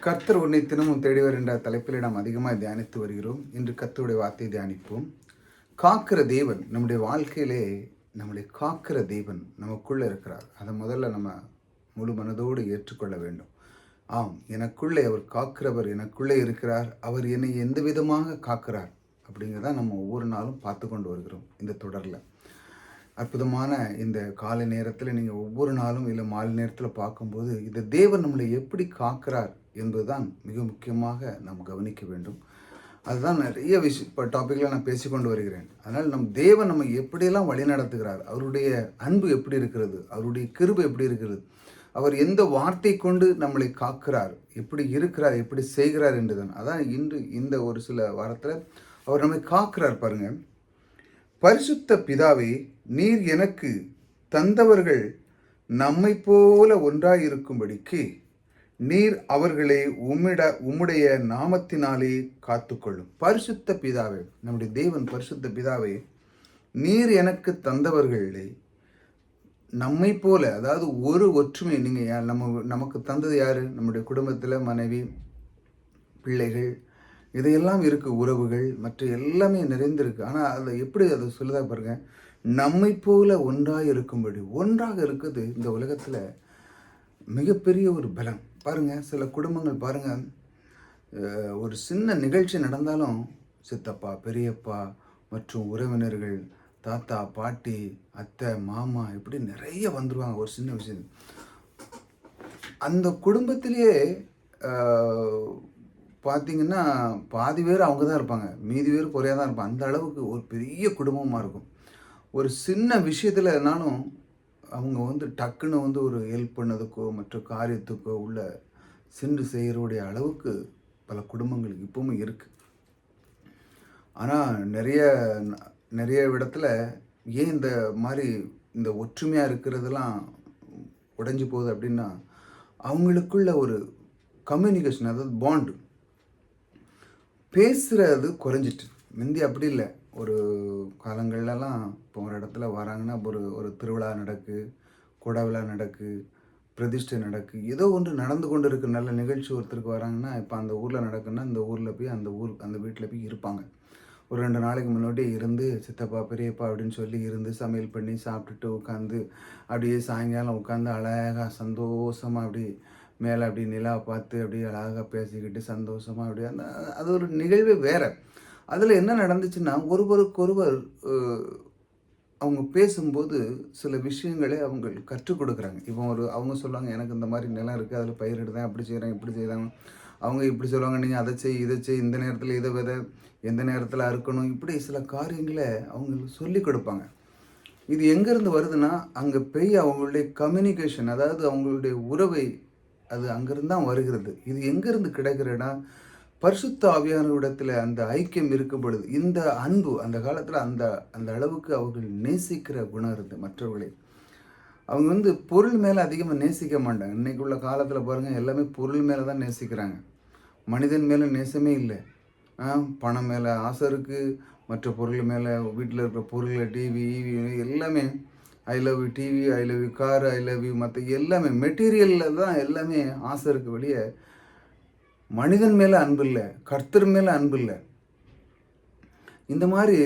கர்த்தர் உன்னை தினமும் தேடிவர் என்ற தலைப்பில் நாம் அதிகமாக தியானித்து வருகிறோம். இன்று கர்த்தருடைய வார்த்தையை தியானிப்போம். காக்கிற தேவன் நம்முடைய வாழ்க்கையிலே நம்முடைய காக்கிற தேவன் நமக்குள்ளே இருக்கிறார். அதை முதல்ல நம்ம முழு மனதோடு ஏற்றுக்கொள்ள வேண்டும். ஆம், எனக்குள்ளே அவர் காக்கிறவர் எனக்குள்ளே இருக்கிறார். அவர் என்னை எந்த விதமாக காக்கிறார் அப்படிங்கிறத நம்ம ஒவ்வொரு நாளும் பார்த்து கொண்டு வருகிறோம். இந்த தொடரில் அற்புதமான இந்த காலை நேரத்தில் நீங்கள் ஒவ்வொரு நாளும் இல்லை மாலை நேரத்தில் பார்க்கும்போது இந்த தேவன் நம்மளை எப்படி காக்கிறார் என்பதுதான் மிக முக்கியமாக நாம் கவனிக்க வேண்டும். அதுதான் நிறைய இப்போ டாப்பிக்கில் நான் பேசிக்கொண்டு வருகிறேன். அதனால் தேவன் நம்ம எப்படியெல்லாம் வழி நடத்துகிறார், அவருடைய அன்பு எப்படி இருக்கிறது, அவருடைய கிருபை எப்படி இருக்கிறது, அவர் எந்த வார்த்தை கொண்டு நம்மளை காக்கிறார், எப்படி இருக்கிறார், எப்படி செய்கிறார் என்றுதான். அதான் இன்று இந்த ஒரு சில வாரத்தில் அவர் நம்மை காக்கிறார். பாருங்கள், பரிசுத்த பிதாவே, நீர் எனக்கு தந்தவர்கள் நம்மை போல ஒன்றாயிருக்கும்படிக்கு நீர் அவர்களை உம்முடைய நாமத்தினாலே காத்துக்கொள்ளும். பரிசுத்த பிதாவே, நம்முடைய தேவன் பரிசுத்த பிதாவே, நீர் எனக்கு தந்தவர்களை நம்மை போல, அதாவது ஒரு ஒற்றுமை. நீங்கள் நமக்கு தந்தது யார்? நம்முடைய குடும்பத்தில் மனைவி, பிள்ளைகள், இதையெல்லாம் இருக்குது, உறவுகள், மற்ற எல்லாமே நிறைந்திருக்கு. ஆனால் அதை எப்படி அதை சொல்லுதா பாருங்க, நம்மை போல ஒன்றாக இருக்கும்படி. ஒன்றாக இருக்குது இந்த உலகத்தில் மிகப்பெரிய ஒரு பலம். பாருங்கள், சில குடும்பங்கள் பாருங்கள், ஒரு சின்ன நிகழ்ச்சி நடந்தாலும் சித்தப்பா, பெரியப்பா மற்றும் உறவினர்கள், தாத்தா, பாட்டி, அத்தை, மாமா, இப்படி நிறைய வந்துடுவாங்க. ஒரு சின்ன விஷயம் அந்த குடும்பத்திலேயே பார்த்திங்கன்னா பாதி பேர் அவங்க தான் இருப்பாங்க, மீதி பேர் குறையாக தான் இருப்பாங்க. அந்த அளவுக்கு ஒரு பெரிய குடும்பமாக இருக்கும். ஒரு சின்ன விஷயத்தில் என்னாலும் அவங்க டக்குன்னு ஒரு ஹெல்ப் பண்ணதுக்கோ மற்ற காரியத்துக்கோ உள்ள சென்று செய்கிறோடைய அளவுக்கு பல குடும்பங்கள் இப்பவும் இருக்குது. ஆனால் நிறைய இடத்துல ஏன் இந்த மாதிரி இந்த ஒற்றுமையாக இருக்கிறதெல்லாம் உடைஞ்சு போகுது அப்படின்னா, அவங்களுக்குள்ள ஒரு கம்யூனிகேஷன், அதாவது பாண்டு, பேசுகிறது குறைஞ்சிட்டு. முந்தி அப்படி இல்லை. ஒரு காலங்கள்லாம் இப்போ ஒரு இடத்துல வராங்கன்னா ஒரு திருவிழா நடக்கு, கொடை விழா நடக்கு, பிரதிஷ்டை நடக்கு, ஏதோ ஒன்று நடந்து கொண்டு இருக்கு, நல்ல நிகழ்ச்சி ஒருத்தருக்கு வராங்கன்னா, இப்போ அந்த ஊரில் நடக்குன்னா இந்த ஊரில் போய் அந்த வீட்டில் போய் இருப்பாங்க. ஒரு 2 நாளைக்கு முன்னாடி இருந்து சித்தப்பா, பெரியப்பா அப்படின்னு சொல்லி இருந்து சமையல் பண்ணி சாப்பிட்டுட்டு உட்காந்து அப்படியே சாயங்காலம் உட்காந்து அழகாக சந்தோஷமாக அப்படி மேலே அப்படி நிலாவை பார்த்து அப்படியே அழகாக பேசிக்கிட்டு சந்தோஷமாக அப்படியே அது ஒரு நிகழ்வே வேறு. அதில் என்ன நடந்துச்சுன்னா, ஒருவருக்கொருவர் அவங்க பேசும்போது சில விஷயங்களை அவங்க கற்றுக் கொடுக்குறாங்க. இப்போ அவங்க சொல்லுவாங்க, எனக்கு இந்த மாதிரி நிலம் இருக்குது, அதில் பயிரிடுதேன், அப்படி செய்கிறேன், இப்படி செய்கிறாங்க. அவங்க இப்படி சொல்லுவாங்க, நீங்கள் அதை செய், இதை செய், இந்த நேரத்தில் இதை விதை, எந்த நேரத்தில் அறுக்கணும், இப்படி சில காரியங்களை அவங்க சொல்லி கொடுப்பாங்க. இது எங்கேருந்து வருதுன்னா, அங்கே போய் அவங்களுடைய கம்யூனிகேஷன், அதாவது அவங்களுடைய உறவை, அது அங்கேருந்து தான் வருகிறது. இது எங்கேருந்து கிடைக்கிறேன்னா, பரிசுத்த ஆவியானவரிடத்தில் அந்த ஐக்கியம் இருக்கும் பொழுது இந்த அன்பு அந்த காலத்தில் அந்த அளவுக்கு அவர்கள் நேசிக்கிற குணம் இருந்து மற்றவர்களை அவங்க பொருள் மேலே அதிகமாக நேசிக்க மாட்டாங்க. இன்றைக்கு உள்ள காலத்தில் பாருங்கள், எல்லாமே பொருள் மேலே தான் நேசிக்கிறாங்க. மனிதன் மேலே நேசமே இல்லை. பணம் மேலே ஆசை இருக்குது, மற்ற பொருள் மேலே, வீட்டில் இருக்கிற பொருளில் டிவி எல்லாமே I love you TV, I love you car, I love you மற்ற எல்லாமே மெட்டீரியலில் தான் எல்லாமே ஆசை இருக்குது. வெளியே மனிதன் மேலே அன்பு இல்லை, கர்த்தர் மேலே அன்பு இல்லை. இந்த மாதிரி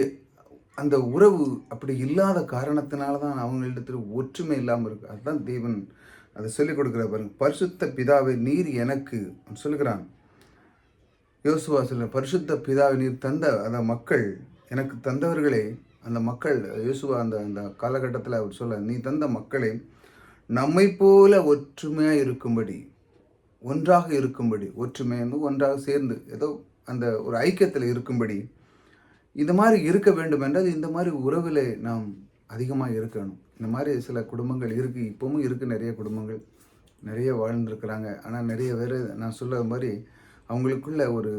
அந்த உறவு அப்படி இல்லாத காரணத்தினால தான் அவங்களிடத்தில் ஒற்றுமை இல்லாமல் இருக்குது. அதுதான் தேவன் அதை சொல்லிக் கொடுக்குற பாருங்க. பரிசுத்த பிதாவை நீர் எனக்கு சொல்லுகிறான். யோசுவா சொல்ல, பரிசுத்த பிதாவை நீர் தந்த அந்த மக்கள் எனக்கு தந்தவர்களே, அந்த மக்கள் யோசுவா அந்த காலகட்டத்தில் அவர் சொல்ல, நீ தந்த மக்களை நம்மை போல ஒற்றுமையாக இருக்கும்படி, ஒன்றாக இருக்கும்படி, ஒற்றுமை ஒன்றாக சேர்ந்து ஏதோ அந்த ஒரு ஐக்கியத்தில் இருக்கும்படி, இந்த மாதிரி இருக்க வேண்டும் என்றால் இந்த மாதிரி உறவில் நாம் அதிகமாக இருக்கணும். இந்த மாதிரி சில குடும்பங்கள் இருக்குது, இப்போவும் இருக்குது. நிறைய குடும்பங்கள் நிறைய வாழ்ந்துருக்கிறாங்க. ஆனால் நிறைய பேர் நான் சொல்ல மாதிரி அவங்களுக்குள்ள ஒரு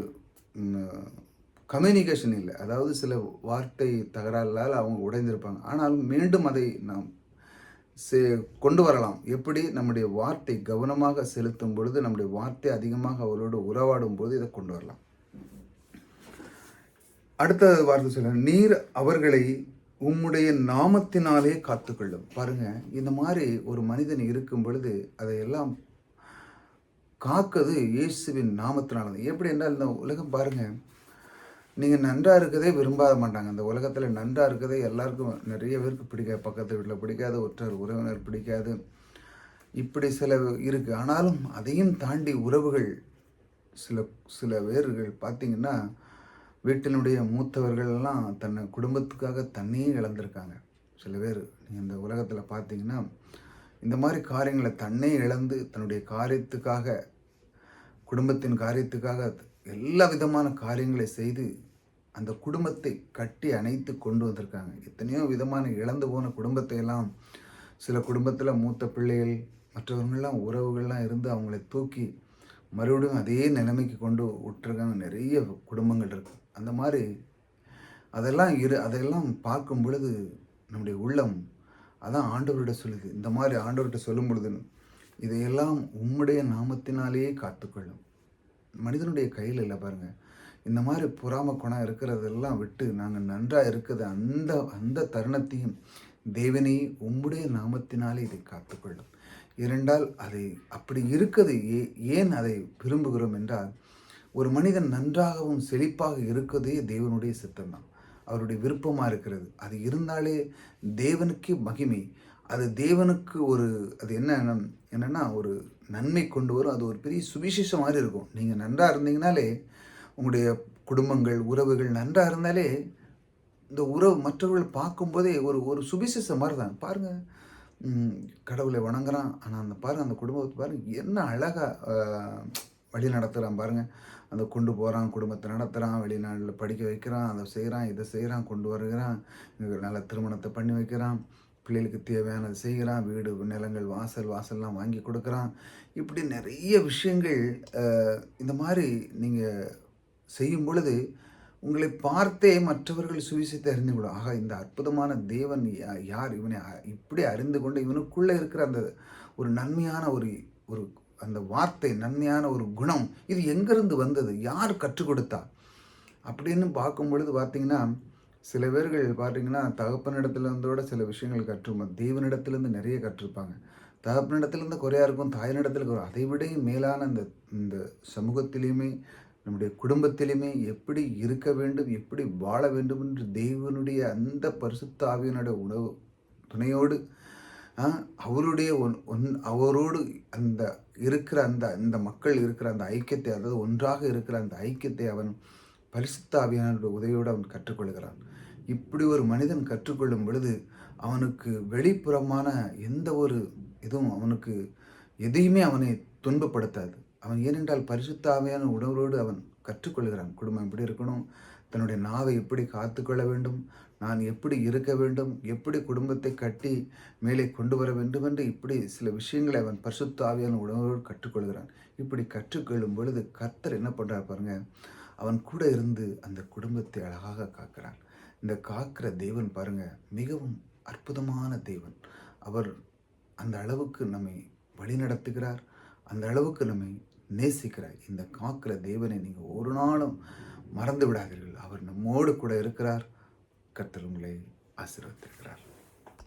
கம்யூனிகேஷன் இல்லை. அதாவது சில வார்த்தை தகராறால் அவங்க உடைந்திருப்பாங்க. ஆனாலும் மீண்டும் அதை நாம் கொண்டு வரலாம். எப்படி? நம்முடைய வார்த்தை கவனமாக செலுத்தும் பொழுது, நம்முடைய வார்த்தை அதிகமாக அவளோடு உறவாடும் போது இதை கொண்டு வரலாம். அடுத்த வார்த்தை சொல்ல, நீர் அவர்களை உம்முடைய நாமத்தினாலே காத்துக்கொள்ளும். பாருங்க, இந்த மாதிரி ஒரு மனிதன் இருக்கும் பொழுது அதையெல்லாம் காக்குது இயேசுவின் நாமத்தினால தான். எப்படி என்றால் இந்த உலகம் பாருங்கள், நீங்கள் நன்றாக இருக்கதே விரும்பாத மாட்டாங்க. அந்த உலகத்தில் நன்றாக இருக்கதே எல்லாருக்கும் நிறைய பேருக்கு பிடிக்காது. பக்கத்து வீட்டில் பிடிக்காது, உற்றார் உறவினர் பிடிக்காது, இப்படி சில இருக்குது. ஆனாலும் அதையும் தாண்டி உறவுகள் சில சில பேர்கள் பார்த்திங்கன்னா, வீட்டினுடைய மூத்தவர்கள் எல்லாம் தன்னை குடும்பத்துக்காக தன்னையே இழந்திருக்காங்க. சில பேர் நீங்கள் இந்த உலகத்தில் பார்த்தீங்கன்னா, இந்த மாதிரி காரியங்களை தன்னை இழந்து தன்னுடைய காரியத்துக்காக, குடும்பத்தின் காரியத்துக்காக எல்லா விதமான காரியங்களை செய்து அந்த குடும்பத்தை கட்டி அணைத்து கொண்டு வந்திருக்காங்க. எத்தனையோ விதமான இழந்து போன குடும்பத்தை எல்லாம், சில குடும்பத்தில் மூத்த பிள்ளைகள் மற்றவர்கள்லாம் உறவுகள்லாம் இருந்து அவங்கள தூக்கி மறுபடியும் அதே நிலைமைக்கு கொண்டு விட்டுருக்காங்க. நிறைய குடும்பங்கள் இருக்குது. அந்த மாதிரி அதெல்லாம் பார்க்கும் பொழுது நம்முடைய உள்ளம் அதான் ஆண்டவர்கிட்ட சொல்லுது. இந்த மாதிரி ஆண்டவர்கிட்ட சொல்லும் பொழுது, இதையெல்லாம் உம்முடைய நாமத்தினாலேயே காத்துக்கொள்ளும். மனிதனுடைய கையில் இல்லை பாருங்கள். இந்த மாதிரி பொறாம குணம் இருக்கிறதெல்லாம் விட்டு நாங்கள் நன்றாக இருக்கிறது அந்த அந்த தருணத்தையும் தேவனே உம்முடைய நாமத்தினாலே இதை காத்துக்கொள்ளும். ஏனென்றால் அதை அப்படி இருக்குது. ஏன் அதை விரும்புகிறோம் என்றால், ஒரு மனிதன் நன்றாகவும் செழிப்பாக இருக்கிறதே தேவனுடைய சித்தம்தான், அவருடைய விருப்பமாக இருக்கிறது. அது இருந்தாலே தேவனுக்கு மகிமை. அது தேவனுக்கு அது என்னென்னா ஒரு நன்மை கொண்டு வரும். அது ஒரு பெரிய சுவிசேஷம் மாதிரி இருக்கும். நீங்கள் நன்றாக இருந்தீங்கனாலே, உங்களுடைய குடும்பங்கள் உறவுகள் நன்றாக இருந்தாலே, இந்த உறவு மற்றவர்கள் பார்க்கும்போதே ஒரு சுவிசேஷம் மாதிரி தான். பாருங்கள், கடவுளை வணங்குறான், ஆனால் அந்த குடும்பத்தை பாருங்கள் என்ன அழகாக வழி நடத்துகிறான் பாருங்கள். அந்த கொண்டு போகிறான், குடும்பத்தை நடத்துகிறான், வெளிநாட்டில் படிக்க வைக்கிறான், அதை செய்கிறான், இதை செய்கிறான், கொண்டு வருகிறான், நல்ல திருமணத்தை பண்ணி வைக்கிறான், பிள்ளைகளுக்கு தேவையானது செய்கிறான், வீடு நிலங்கள் வாசல்லாம் வாங்கி கொடுக்குறான். இப்படி நிறைய விஷயங்கள் இந்த மாதிரி நீங்கள் செய்யும் பொழுது உங்களை பார்த்தே மற்றவர்கள் சுவிசேஷத்தை அறிந்து கொள்ளும். ஆக இந்த அற்புதமான தேவன் யார், இவனை இப்படி அறிந்து கொண்டு இவனுக்குள்ளே இருக்கிற அந்த ஒரு நன்மையான ஒரு அந்த வார்த்தை, நன்மையான ஒரு குணம், இது எங்கேருந்து வந்தது, யார் கற்றுக் கொடுத்தா அப்படின்னு பார்க்கும் பொழுது பார்த்திங்கன்னா, சில பேர்கள் பார்த்திங்கன்னா தகப்பனிடத்துலேருந்தோட சில விஷயங்கள் கற்றுப்பாங்க. தேவனிடத்துலேருந்து நிறைய கற்றுருப்பாங்க. தகப்பனிடத்துலேருந்து குறையாக இருக்கும், தாயினிடத்தில் அதை விட மேலான இந்த சமூகத்திலையுமே நம்முடைய குடும்பத்திலுமே எப்படி இருக்க வேண்டும், எப்படி வாழ வேண்டும் என்று தேவனுடைய அந்த பரிசுத்த ஆவியினுடைய உணவு துணையோடு அவரோடு அந்த இருக்கிற அந்த மக்கள் இருக்கிற அந்த ஐக்கியத்தை, அதாவது ஒன்றாக இருக்கிற அந்த ஐக்கியத்தை அவன் பரிசுத்த ஆவியானவருடைய உதவியோடு அவன் கற்றுக்கொள்கிறான். இப்படி ஒரு மனிதன் கற்றுக்கொள்ளும் பொழுது அவனுக்கு வெளிப்புறமான எந்த ஒரு இதுவும் அவனுக்கு எதையுமே அவனை துன்பப்படுத்தாது. அவன் ஏனென்றால் பரிசுத்த ஆவியான உணர்வோடு அவன் கற்றுக்கொள்கிறான். குடும்பம் எப்படி இருக்கணும், தன்னுடைய நாவை எப்படி காத்துக்கொள்ள வேண்டும், நான் எப்படி இருக்க வேண்டும், எப்படி குடும்பத்தை கட்டி மேலே கொண்டு வர வேண்டும் என்று இப்படி சில விஷயங்களை அவன் பரிசுத்த ஆவியான உணர்வோடு கற்றுக்கொள்கிறான். இப்படி கற்றுக்கொள்ளும் பொழுது கர்த்தர் என்ன பண்ணுறார் பாருங்க, அவன் கூட இருந்து அந்த குடும்பத்தை அழகாக காக்கிறான். இந்த காக்கிற தேவன் பாருங்க மிகவும் அற்புதமான தேவன். அவர் அந்த அளவுக்கு நம்மை வழிநடத்துகிறார், அந்த அளவுக்கு நம்மை நேசிக்கிறார். இந்த காக்கிற தேவனை நீங்கள் ஒரு நாளும் மறந்து விடாதீர்கள். அவர் நம்மோடு கூட இருக்கிறார். கர்த்தர் உங்களை ஆசீர்வதிக்கிறார்.